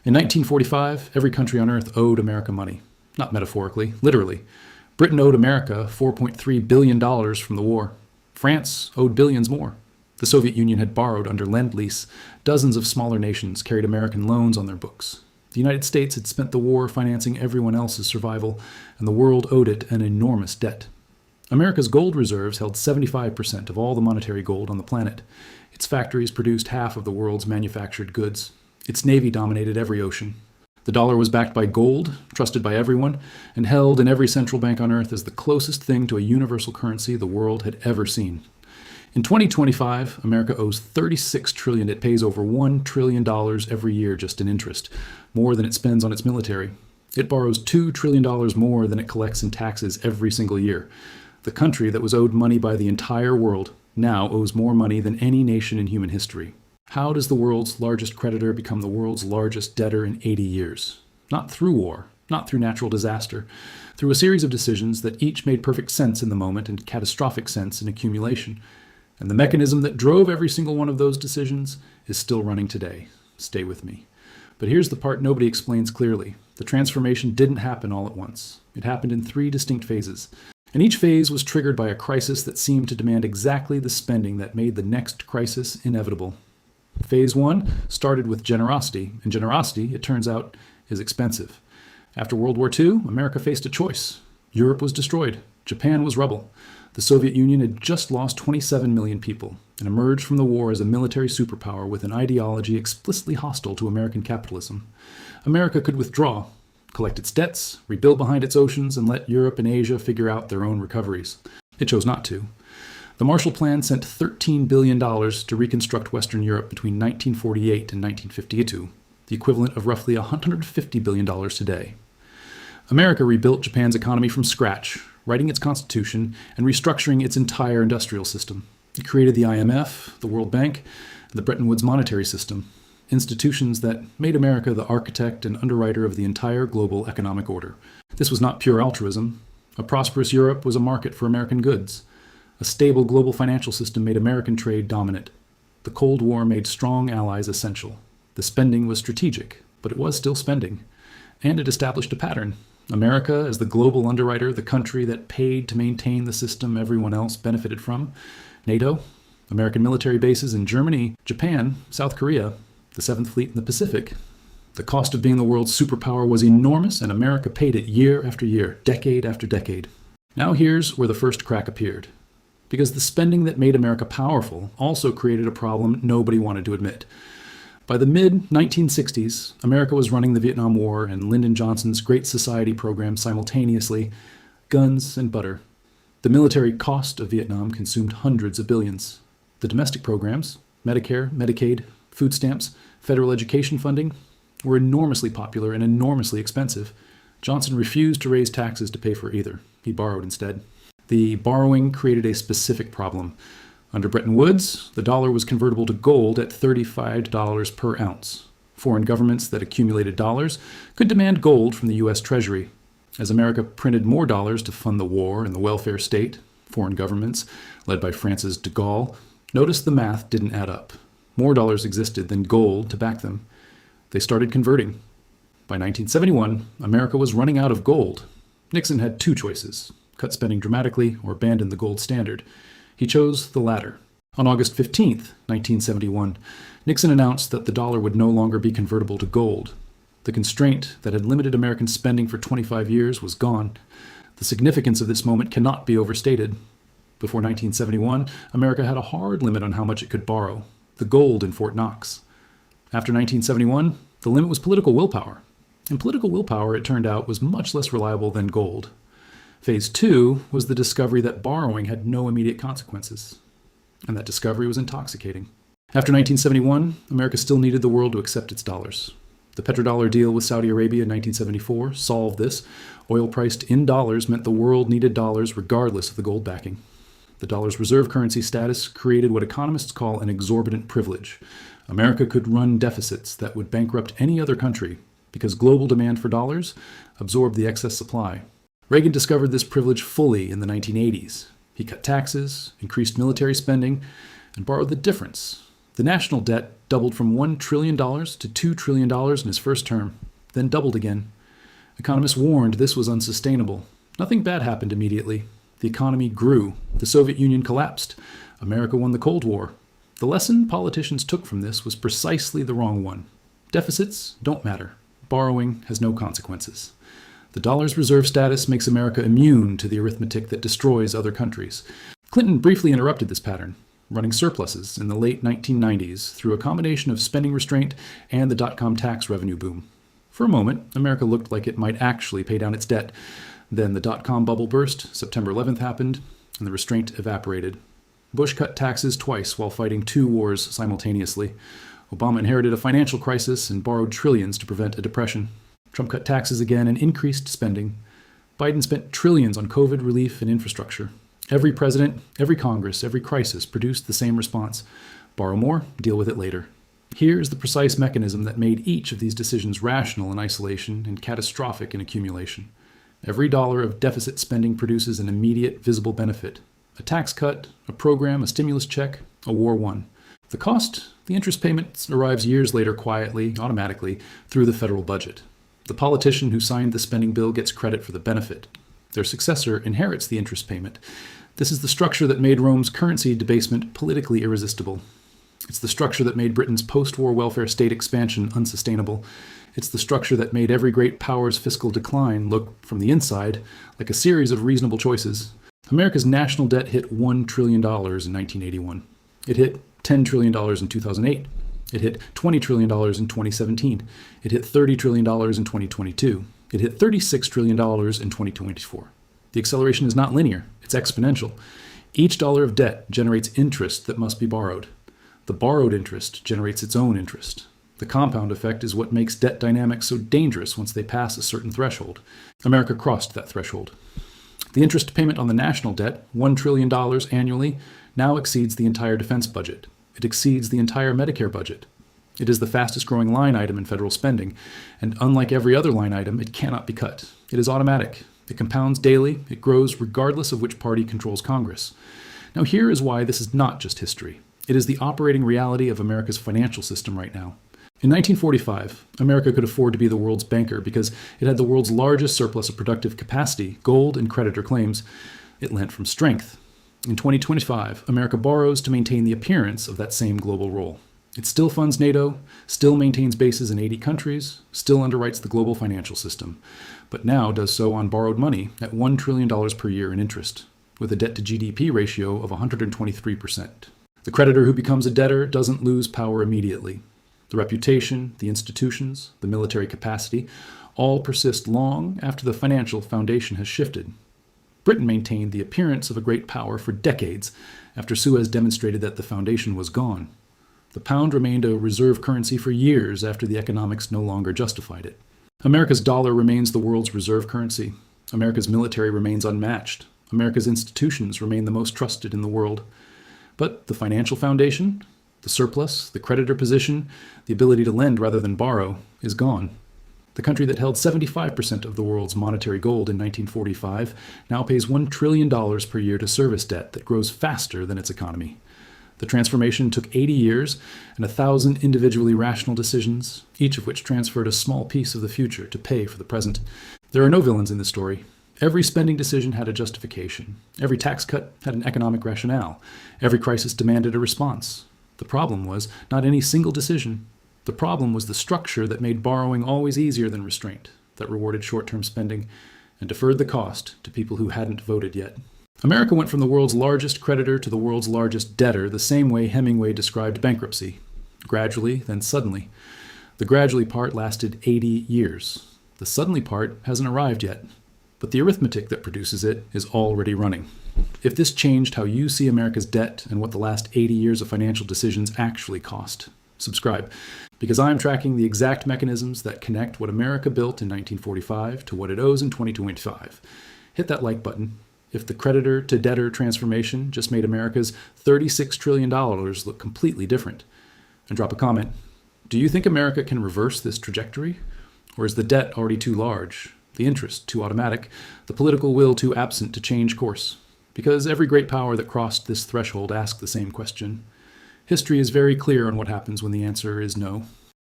In 1945, every country on Earth owed America money. Not metaphorically, literally. Britain owed America $4.3 billion from the war. France owed billions more. The Soviet Union had borrowed under Lend-Lease. Dozens of smaller nations carried American loans on their books. The United States had spent the war financing everyone else's survival, and the world owed it an enormous debt. America's gold reserves held 75% of all the monetary gold on the planet. Its factories produced half of the world's manufactured goods. Its navy dominated every ocean. The dollar was backed by gold, trusted by everyone, and held in every central bank on Earth as the closest thing to a universal currency the world had ever seen. In 2025, America owes $36 trillion. It pays over $1 trillion every year just in interest, more than it spends on its military. It borrows $2 trillion more than it collects in taxes every single year. The country that was owed money by the entire world now owes more money than any nation in human history. How does the world's largest creditor become the world's largest debtor in 80 years? Not through war, not through natural disaster, through a series of decisions that each made perfect sense in the moment and catastrophic sense in accumulation. And the mechanism that drove every single one of those decisions is still running today. Stay with me. But here's the part nobody explains clearly. The transformation didn't happen all at once. It happened in 3 distinct phases. And each phase was triggered by a crisis that seemed to demand exactly the spending that made the next crisis inevitable. Phase 1 started with generosity, and generosity, it turns out, is expensive. After World War II, America faced a choice. Europe was destroyed. Japan was rubble. The Soviet Union had just lost 27 million people and emerged from the war as a military superpower with an ideology explicitly hostile to American capitalism. America could withdraw, collect its debts, rebuild behind its oceans, and let Europe and Asia figure out their own recoveries. It chose not to. The Marshall Plan sent $13 billion to reconstruct Western Europe between 1948 and 1952, the equivalent of roughly $150 billion today. America rebuilt Japan's economy from scratch, writing its constitution and restructuring its entire industrial system. It created the IMF, the World Bank, and the Bretton Woods monetary system, institutions that made America the architect and underwriter of the entire global economic order. This was not pure altruism. A prosperous Europe was a market for American goods. A stable global financial system made American trade dominant. The Cold War made strong allies essential. The spending was strategic, but it was still spending. And it established a pattern. America as the global underwriter, the country that paid to maintain the system everyone else benefited from. NATO, American military bases in Germany, Japan, South Korea, the Seventh Fleet in the Pacific. The cost of being the world's superpower was enormous, and America paid it year after year, decade after decade. Now here's where the first crack appeared. Because the spending that made America powerful also created a problem nobody wanted to admit. By the mid-1960s, America was running the Vietnam War and Lyndon Johnson's Great Society program simultaneously, guns and butter. The military cost of Vietnam consumed hundreds of billions. The domestic programs, Medicare, Medicaid, food stamps, federal education funding, were enormously popular and enormously expensive. Johnson refused to raise taxes to pay for either. He borrowed instead. The borrowing created a specific problem. Under Bretton Woods, the dollar was convertible to gold at $35 per ounce. Foreign governments that accumulated dollars could demand gold from the U.S. Treasury. As America printed more dollars to fund the war and the welfare state, foreign governments, led by France's de Gaulle, noticed the math didn't add up. More dollars existed than gold to back them. They started converting. By 1971, America was running out of gold. Nixon had 2 choices: cut spending dramatically or abandon the gold standard. He chose the latter. On August 15, 1971, Nixon announced that the dollar would no longer be convertible to gold. The constraint that had limited American spending for 25 years was gone. The significance of this moment cannot be overstated. Before 1971, America had a hard limit on how much it could borrow: the gold in Fort Knox. After 1971, the limit was political willpower. And political willpower, it turned out, was much less reliable than gold. Phase 2 was the discovery that borrowing had no immediate consequences. And that discovery was intoxicating. After 1971, America still needed the world to accept its dollars. The petrodollar deal with Saudi Arabia in 1974 solved this. Oil priced in dollars meant the world needed dollars regardless of the gold backing. The dollar's reserve currency status created what economists call an exorbitant privilege. America could run deficits that would bankrupt any other country because global demand for dollars absorbed the excess supply. Reagan discovered this privilege fully in the 1980s. He cut taxes, increased military spending, and borrowed the difference. The national debt doubled from $1 trillion to $2 trillion in his first term, then doubled again. Economists warned this was unsustainable. Nothing bad happened immediately. The economy grew. The Soviet Union collapsed. America won the Cold War. The lesson politicians took from this was precisely the wrong one. Deficits don't matter. Borrowing has no consequences. The dollar's reserve status makes America immune to the arithmetic that destroys other countries. Clinton briefly interrupted this pattern, running surpluses in the late 1990s through a combination of spending restraint and the dot-com tax revenue boom. For a moment, America looked like it might actually pay down its debt. Then the dot-com bubble burst, September 11th happened, and the restraint evaporated. Bush cut taxes twice while fighting two wars simultaneously. Obama inherited a financial crisis and borrowed trillions to prevent a depression. Trump cut taxes again and increased spending. Biden spent trillions on COVID relief and infrastructure. Every president, every Congress, every crisis produced the same response. Borrow more, deal with it later. Here's the precise mechanism that made each of these decisions rational in isolation and catastrophic in accumulation. Every dollar of deficit spending produces an immediate, visible benefit. A tax cut, a program, a stimulus check, a war won. The cost, the interest payment, arrives years later quietly, automatically, through the federal budget. The politician who signed the spending bill gets credit for the benefit. Their successor inherits the interest payment. This is the structure that made Rome's currency debasement politically irresistible. It's the structure that made Britain's post-war welfare state expansion unsustainable. It's the structure that made every great power's fiscal decline look, from the inside, like a series of reasonable choices. America's national debt hit $1 trillion in 1981. It hit $10 trillion in 2008. It hit $20 trillion in 2017. It hit $30 trillion in 2022. It hit $36 trillion in 2024. The acceleration is not linear, it's exponential. Each dollar of debt generates interest that must be borrowed. The borrowed interest generates its own interest. The compound effect is what makes debt dynamics so dangerous once they pass a certain threshold. America crossed that threshold. The interest payment on the national debt, $1 trillion annually, now exceeds the entire defense budget. It exceeds the entire Medicare budget. It is the fastest growing line item in federal spending, and unlike every other line item, it cannot be cut. It is automatic. It compounds daily. It grows regardless of which party controls Congress. Now here is why this is not just history. It is the operating reality of America's financial system right now. In 1945, America could afford to be the world's banker because it had the world's largest surplus of productive capacity, gold and creditor claims. It lent from strength. In 2025, America borrows to maintain the appearance of that same global role. It still funds NATO, still maintains bases in 80 countries, still underwrites the global financial system, but now does so on borrowed money at $1 trillion per year in interest, with a debt-to-GDP ratio of 123%. The creditor who becomes a debtor doesn't lose power immediately. The reputation, the institutions, the military capacity, all persist long after the financial foundation has shifted. Britain maintained the appearance of a great power for decades after Suez demonstrated that the foundation was gone. The pound remained a reserve currency for years after the economics no longer justified it. America's dollar remains the world's reserve currency. America's military remains unmatched. America's institutions remain the most trusted in the world. But the financial foundation, the surplus, the creditor position, the ability to lend rather than borrow, is gone. The country that held 75% of the world's monetary gold in 1945 now pays $1 trillion per year to service debt that grows faster than its economy. The transformation took 80 years and 1,000 individually rational decisions, each of which transferred a small piece of the future to pay for the present. There are no villains in this story. Every spending decision had a justification. Every tax cut had an economic rationale. Every crisis demanded a response. The problem was not any single decision. The problem was the structure that made borrowing always easier than restraint, that rewarded short-term spending and deferred the cost to people who hadn't voted yet. America went from the world's largest creditor to the world's largest debtor the same way Hemingway described bankruptcy. Gradually, then suddenly. The gradually part lasted 80 years. The suddenly part hasn't arrived yet, but the arithmetic that produces it is already running. If this changed how you see America's debt and what the last 80 years of financial decisions actually cost, subscribe, because I'm tracking the exact mechanisms that connect what America built in 1945 to what it owes in 2025. Hit that like button. If the creditor to debtor transformation just made America's $36 trillion look completely different. And drop a comment. Do you think America can reverse this trajectory? Or is the debt already too large, the interest too automatic, the political will too absent to change course? Because every great power that crossed this threshold asked the same question. History is very clear on what happens when the answer is no.